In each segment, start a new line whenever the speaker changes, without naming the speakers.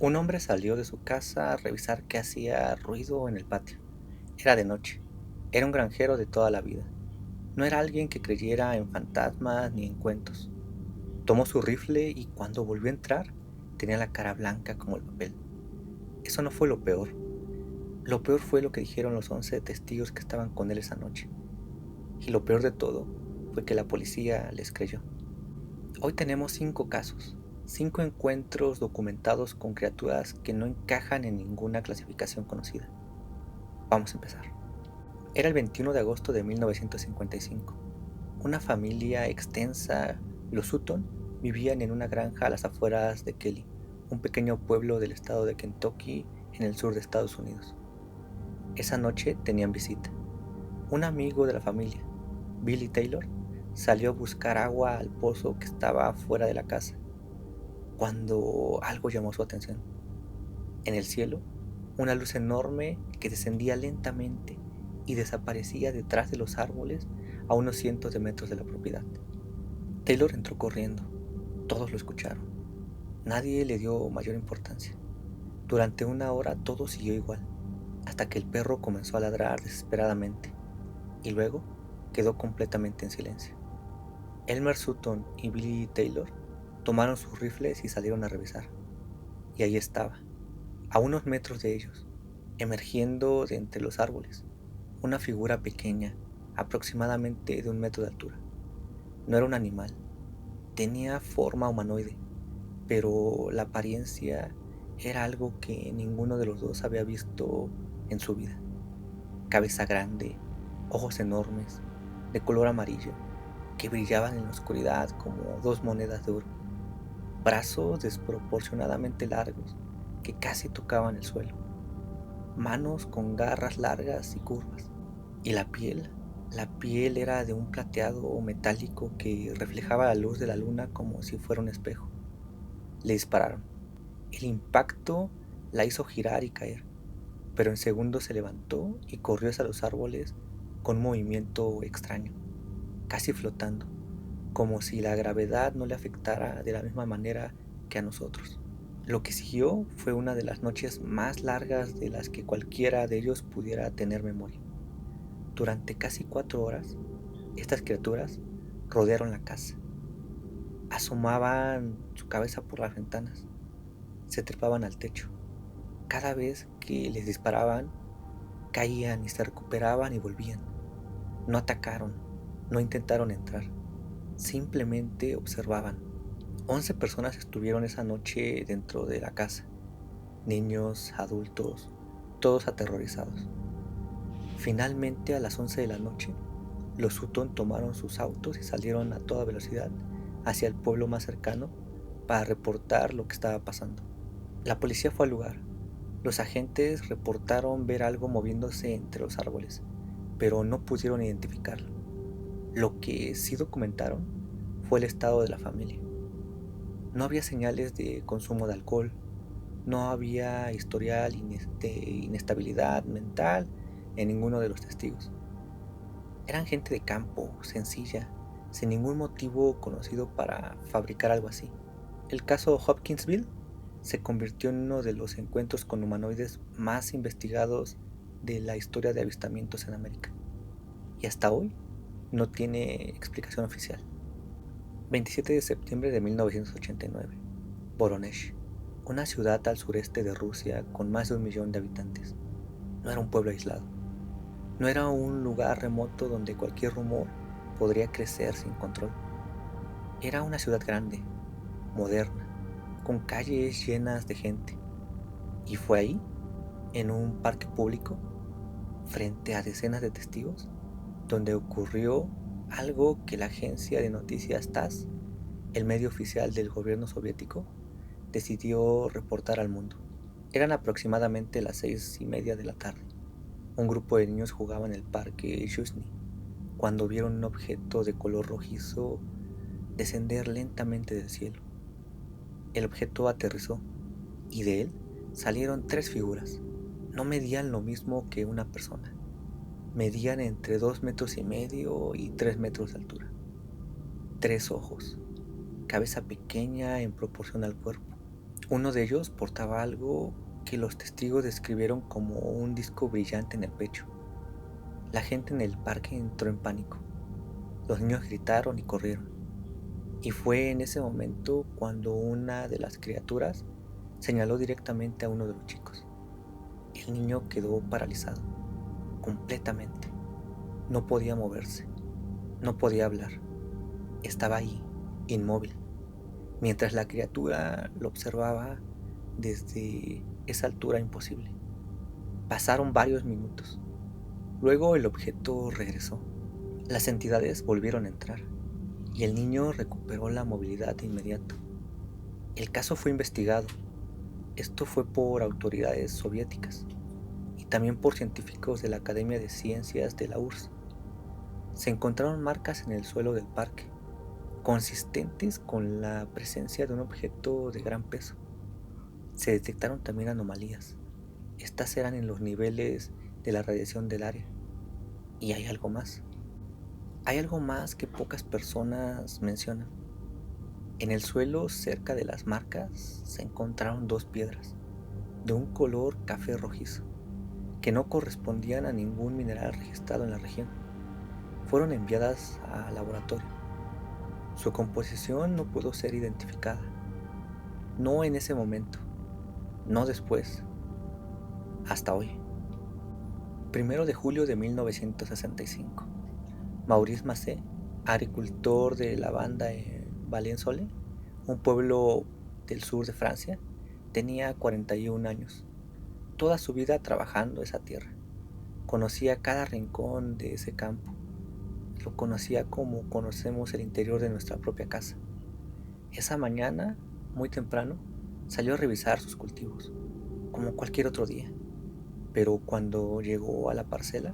Un hombre salió de su casa a revisar qué hacía ruido en el patio. Era de noche. Era un granjero de toda la vida. No era alguien que creyera en fantasmas ni en cuentos. Tomó su rifle y cuando volvió a entrar, tenía la cara blanca como el papel. Eso no fue lo peor. Lo peor fue lo que dijeron los 11 testigos que estaban con él esa noche. Y lo peor de todo fue que la policía les creyó. Hoy tenemos 5 casos, 5 encuentros documentados con criaturas que no encajan en ninguna clasificación conocida. Vamos a empezar. Era el 21 de agosto de 1955. Una familia extensa, los Sutton, vivían en una granja a las afueras de Kelly, un pequeño pueblo del estado de Kentucky en el sur de Estados Unidos. Esa noche tenían visita. Un amigo de la familia, Billy Taylor, salió a buscar agua al pozo que estaba fuera de la casa, cuando algo llamó su atención. En el cielo, una luz enorme que descendía lentamente y desaparecía detrás de los árboles a unos cientos de metros de la propiedad. Taylor entró corriendo. Todos lo escucharon. Nadie le dio mayor importancia. Durante una hora todo siguió igual, hasta que el perro comenzó a ladrar desesperadamente y luego quedó completamente en silencio. Elmer Sutton y Billy Taylor tomaron sus rifles y salieron a revisar. Y ahí estaba, a unos metros de ellos, emergiendo de entre los árboles, una figura pequeña, aproximadamente de 1 metro de altura. No era un animal, tenía forma humanoide, pero la apariencia era algo que ninguno de los dos había visto en su vida. Cabeza grande, ojos enormes, de color amarillo, que brillaban en la oscuridad como 2 monedas de oro. Brazos desproporcionadamente largos que casi tocaban el suelo. Manos con garras largas y curvas. Y la piel era de un plateado metálico que reflejaba la luz de la luna como si fuera un espejo. Le dispararon. El impacto la hizo girar y caer, pero en segundos se levantó y corrió hacia los árboles con un movimiento extraño, casi flotando, como si la gravedad no le afectara de la misma manera que a nosotros. Lo que siguió fue una de las noches más largas de las que cualquiera de ellos pudiera tener memoria. Durante casi 4 horas, estas criaturas rodearon la casa, asomaban su cabeza por las ventanas, se trepaban al techo. Cada vez que les disparaban, caían y se recuperaban y volvían. No atacaron, no intentaron entrar, simplemente observaban. 11 personas estuvieron esa noche dentro de la casa, niños, adultos, todos aterrorizados. Finalmente, a las 11 de la noche, los Sutton tomaron sus autos y salieron a toda velocidad hacia el pueblo más cercano para reportar lo que estaba pasando. La policía fue al lugar. Los agentes reportaron ver algo moviéndose entre los árboles, pero no pudieron identificarlo. Lo que sí documentaron fue el estado de la familia. No había señales de consumo de alcohol, no había historial de inestabilidad mental en ninguno de los testigos. Eran gente de campo, sencilla, sin ningún motivo conocido para fabricar algo así. El caso Hopkinsville se convirtió en uno de los encuentros con humanoides más investigados de la historia de avistamientos en América, y hasta hoy no tiene explicación oficial. 27 de septiembre de 1989, Voronezh, una ciudad al sureste de Rusia con más de 1 millón de habitantes. No era un pueblo aislado, no era un lugar remoto donde cualquier rumor podría crecer sin control. Era una ciudad grande, moderna, con calles llenas de gente. Y fue ahí, en un parque público, frente a decenas de testigos, donde ocurrió algo que la agencia de noticias TASS, el medio oficial del gobierno soviético, decidió reportar al mundo. Eran aproximadamente las 6:30 de la tarde. Un grupo de niños jugaba en el parque Yuzhny cuando vieron un objeto de color rojizo descender lentamente del cielo. El objeto aterrizó y de él salieron 3 figuras. No medían lo mismo que una persona. Medían entre 2,5 metros y 3 metros de altura. 3 ojos, cabeza pequeña en proporción al cuerpo, Uno de ellos portaba algo que los testigos describieron como un disco brillante en el pecho. La gente en el parque entró en pánico. Los niños gritaron y corrieron. Y fue en ese momento cuando una de las criaturas señaló directamente a uno de los chicos. El niño quedó paralizado, completamente. No podía moverse, no podía hablar. Estaba ahí, inmóvil, mientras la criatura lo observaba desde esa altura imposible. Pasaron varios minutos. Luego el objeto regresó. Las entidades volvieron a entrar y el niño recuperó la movilidad de inmediato. El caso fue investigado. Esto fue por autoridades soviéticas y también por científicos de la Academia de Ciencias de la URSS. Se encontraron marcas en el suelo del parque, consistentes con la presencia de un objeto de gran peso. Se detectaron también anomalías. Estas eran en los niveles de la radiación del área. Y hay algo más. Hay algo más que pocas personas mencionan. En el suelo, cerca de las marcas, se encontraron dos piedras, de un color café rojizo, que no correspondían a ningún mineral registrado en la región. Fueron enviadas al laboratorio. Su composición no pudo ser identificada. No en ese momento, no después, hasta hoy. 1 de julio de 1965. Maurice Macé, agricultor de lavanda en Valençolles, un pueblo del sur de Francia, tenía 41 años. Toda su vida trabajando esa tierra. Conocía cada rincón de ese campo. Lo conocía como conocemos el interior de nuestra propia casa. Esa mañana, muy temprano, salió a revisar sus cultivos, como cualquier otro día. Pero cuando llegó a la parcela,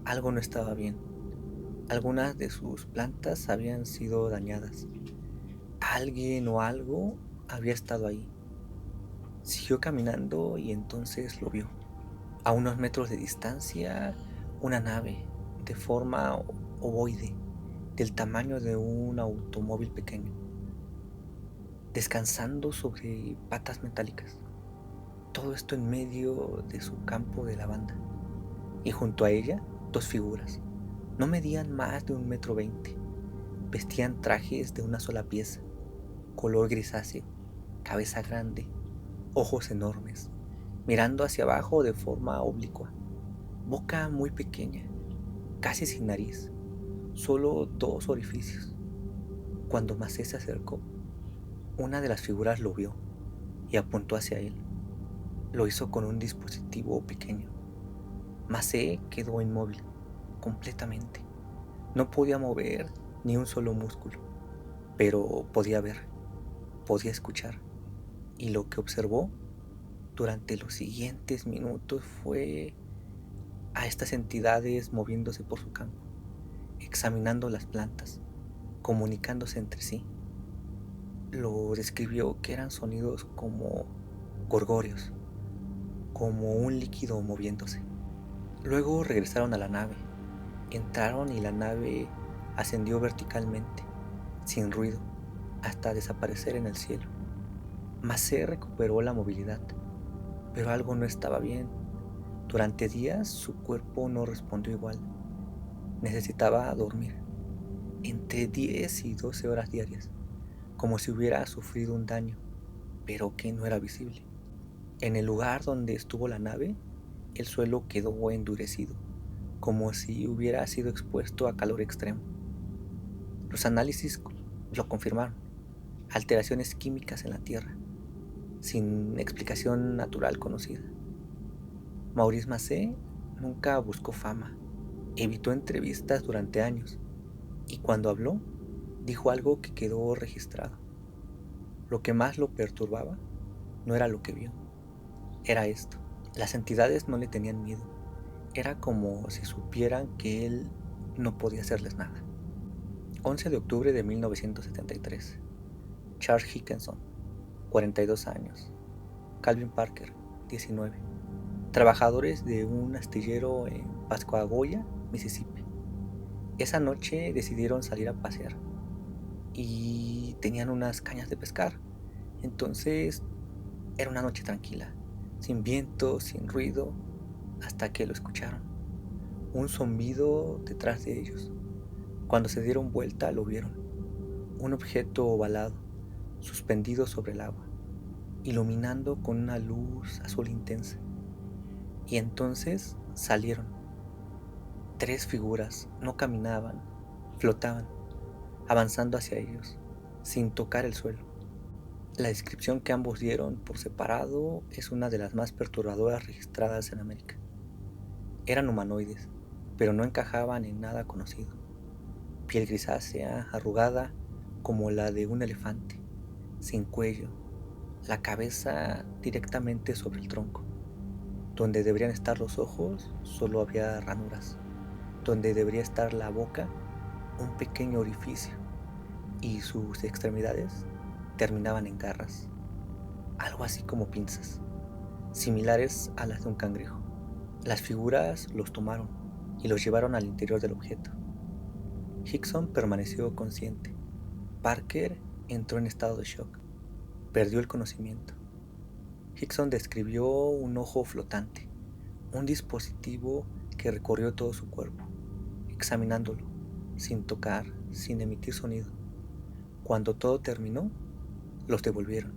algo no estaba bien. Algunas de sus plantas habían sido dañadas. Alguien o algo había estado ahí. Siguió caminando y entonces lo vio. A unos metros de distancia, una nave de forma ovoide, del tamaño de un automóvil pequeño, descansando sobre patas metálicas. Todo esto en medio de su campo de lavanda. Y junto a ella, dos figuras. No medían más de 1,20 m. Vestían trajes de una sola pieza, color grisáceo, cabeza grande, ojos enormes, mirando hacia abajo de forma oblicua, boca muy pequeña, casi sin nariz, solo dos orificios. Cuando Macé se acercó, una de las figuras lo vio y apuntó hacia él. Lo hizo con un dispositivo pequeño. Macé quedó inmóvil, completamente. No podía mover ni un solo músculo, pero podía ver, podía escuchar. Y lo que observó durante los siguientes minutos fue a estas entidades moviéndose por su campo, examinando las plantas, comunicándose entre sí. Lo describió que eran sonidos como gorgorios, como un líquido moviéndose. Luego regresaron a la nave, entraron y la nave ascendió verticalmente, sin ruido, hasta desaparecer en el cielo. Macé recuperó la movilidad, pero algo no estaba bien. Durante días su cuerpo no respondió igual. Necesitaba dormir, entre 10 y 12 horas diarias, como si hubiera sufrido un daño, pero que no era visible. En el lugar donde estuvo la nave, el suelo quedó endurecido, como si hubiera sido expuesto a calor extremo. Los análisis lo confirmaron: alteraciones químicas en la Tierra, sin explicación natural conocida. Maurice Macé nunca buscó fama, evitó entrevistas durante años, y cuando habló, dijo algo que quedó registrado. Lo que más lo perturbaba no era lo que vio, era esto. Las entidades no le tenían miedo. Era como si supieran que él no podía hacerles nada. 11 de octubre de 1973. Charles Higginson, 42 años. Calvin Parker, 19. Trabajadores de un astillero en Pascagoula, Mississippi. Esa noche decidieron salir a pasear y tenían unas cañas de pescar. Entonces Era una noche tranquila, sin viento, sin ruido, hasta que lo escucharon. Un zumbido detrás de ellos. Cuando se dieron vuelta lo vieron. Un objeto ovalado, suspendido sobre el agua, iluminando con una luz azul intensa. Y entonces salieron. Tres figuras no caminaban, flotaban, avanzando hacia ellos, sin tocar el suelo. La descripción que ambos dieron por separado es una de las más perturbadoras registradas en América. Eran humanoides, pero no encajaban en nada conocido. Piel grisácea, arrugada, como la de un elefante, sin cuello, la cabeza directamente sobre el tronco. Donde deberían estar los ojos, solo había ranuras. Donde debería estar la boca, un pequeño orificio, y sus extremidades terminaban en garras, algo así como pinzas, similares a las de un cangrejo. Las figuras los tomaron y los llevaron al interior del objeto. Hickson permaneció consciente. Parker entró en estado de shock. Perdió el conocimiento. Hickson describió un ojo flotante, un dispositivo que recorrió todo su cuerpo, examinándolo, sin tocar, sin emitir sonido. Cuando todo terminó, los devolvieron,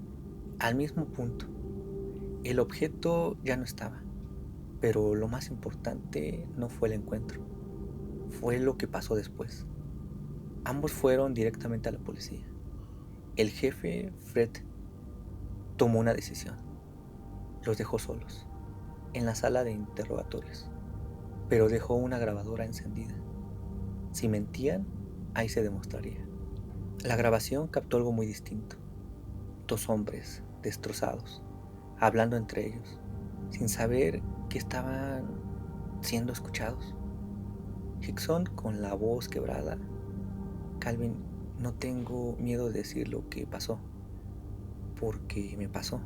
al mismo punto. El objeto ya no estaba, pero lo más importante no fue el encuentro, fue lo que pasó después. Ambos fueron directamente a la policía. El jefe, Fred, tomó una decisión. Los dejó solos, en la sala de interrogatorios, pero dejó una grabadora encendida. Si mentían, ahí se demostraría. La grabación captó algo muy distinto. Dos hombres, destrozados, hablando entre ellos, sin saber que estaban siendo escuchados. Hickson, con la voz quebrada: Calvin, no tengo miedo de decir lo que pasó, porque me pasó,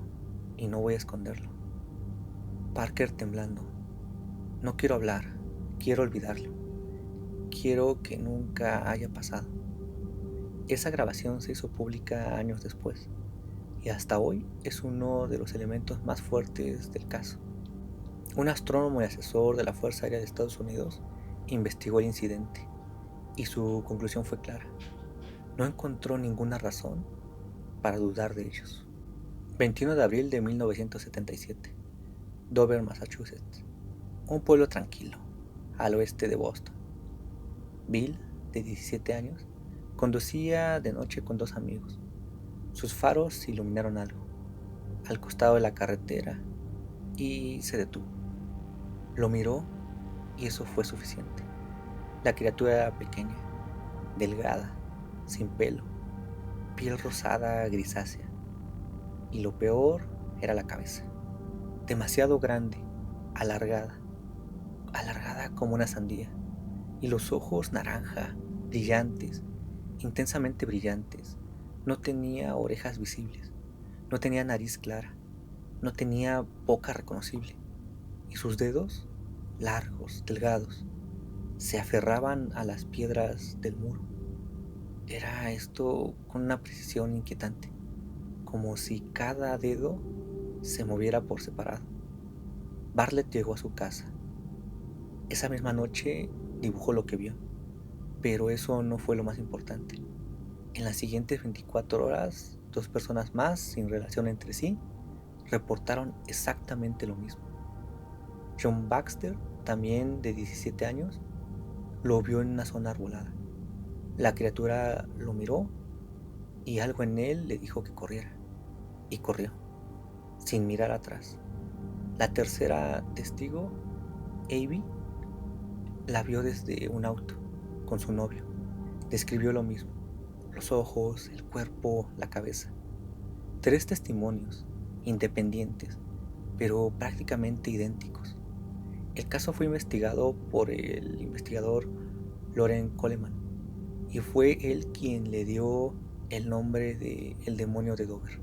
y no voy a esconderlo. Parker, temblando: no quiero hablar, quiero olvidarlo, quiero que nunca haya pasado. Esa grabación se hizo pública años después, y hasta hoy es uno de los elementos más fuertes del caso. Un astrónomo y asesor de la Fuerza Aérea de Estados Unidos investigó el incidente, y su conclusión fue clara. No encontró ninguna razón para dudar de ellos. 21 de abril de 1977, Dover, Massachusetts. Un pueblo tranquilo, al oeste de Boston. Bill, de 17 años, conducía de noche con dos amigos. Sus faros iluminaron algo, al costado de la carretera, y se detuvo. Lo miró y eso fue suficiente. La criatura era pequeña, delgada, sin pelo, piel rosada grisácea, y lo peor era la cabeza, demasiado grande, alargada, alargada como una sandía, y los ojos naranja, brillantes, intensamente brillantes. No tenía orejas visibles, no tenía nariz clara, no tenía boca reconocible, y sus dedos, largos, delgados, se aferraban a las piedras del muro. Era esto con una precisión inquietante, como si cada dedo se moviera por separado. Bartlett llegó a su casa. Esa misma noche dibujó lo que vio, pero eso no fue lo más importante. En las siguientes 24 horas, dos personas más, sin relación entre sí, reportaron exactamente lo mismo. John Baxter, también de 17 años, lo vio en una zona arbolada. La criatura lo miró y algo en él le dijo que corriera. Y corrió, sin mirar atrás. La tercera testigo, Abby, la vio desde un auto, con su novio. Describió lo mismo: los ojos, el cuerpo, la cabeza. Tres testimonios, independientes, pero prácticamente idénticos. El caso fue investigado por el investigador Loren Coleman, y fue él quien le dio el nombre de El demonio de Dover.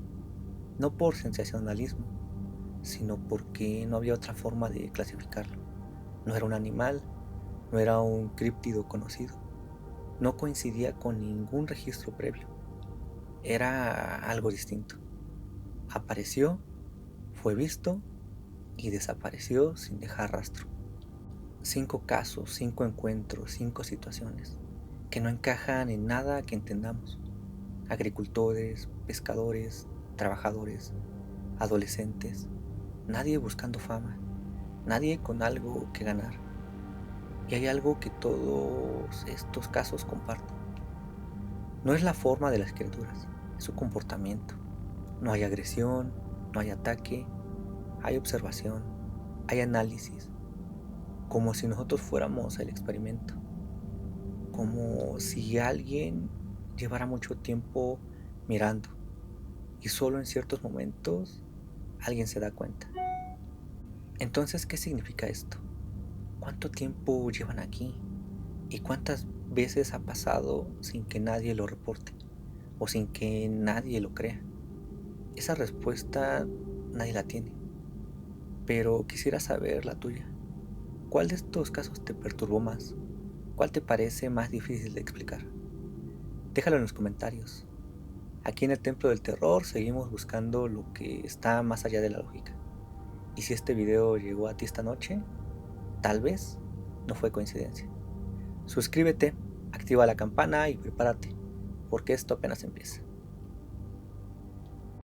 No por sensacionalismo, sino porque no había otra forma de clasificarlo. No era un animal, no era un críptido conocido, no coincidía con ningún registro previo. Era algo distinto. Apareció Fue visto y desapareció sin dejar rastro. 5 casos, 5 encuentros, 5 situaciones que no encajan en nada que entendamos. Agricultores, pescadores, trabajadores, adolescentes, nadie buscando fama, nadie con algo que ganar. Y hay algo que todos estos casos comparten. No es la forma de las criaturas, es su comportamiento. No hay agresión, no hay ataque, hay observación, hay análisis, como si nosotros fuéramos el experimento, como si alguien llevara mucho tiempo mirando y solo en ciertos momentos alguien se da cuenta. Entonces, ¿qué significa esto? ¿Cuánto tiempo llevan aquí? ¿Y cuántas veces ha pasado sin que nadie lo reporte o sin que nadie lo crea? Esa respuesta nadie la tiene, pero quisiera saber la tuya. ¿Cuál de estos casos te perturbó más? ¿Cuál te parece más difícil de explicar? Déjalo en los comentarios. Aquí en el Templo del Terror seguimos buscando lo que está más allá de la lógica. Y si este video llegó a ti esta noche, tal vez no fue coincidencia. Suscríbete, activa la campana y prepárate, porque esto apenas empieza.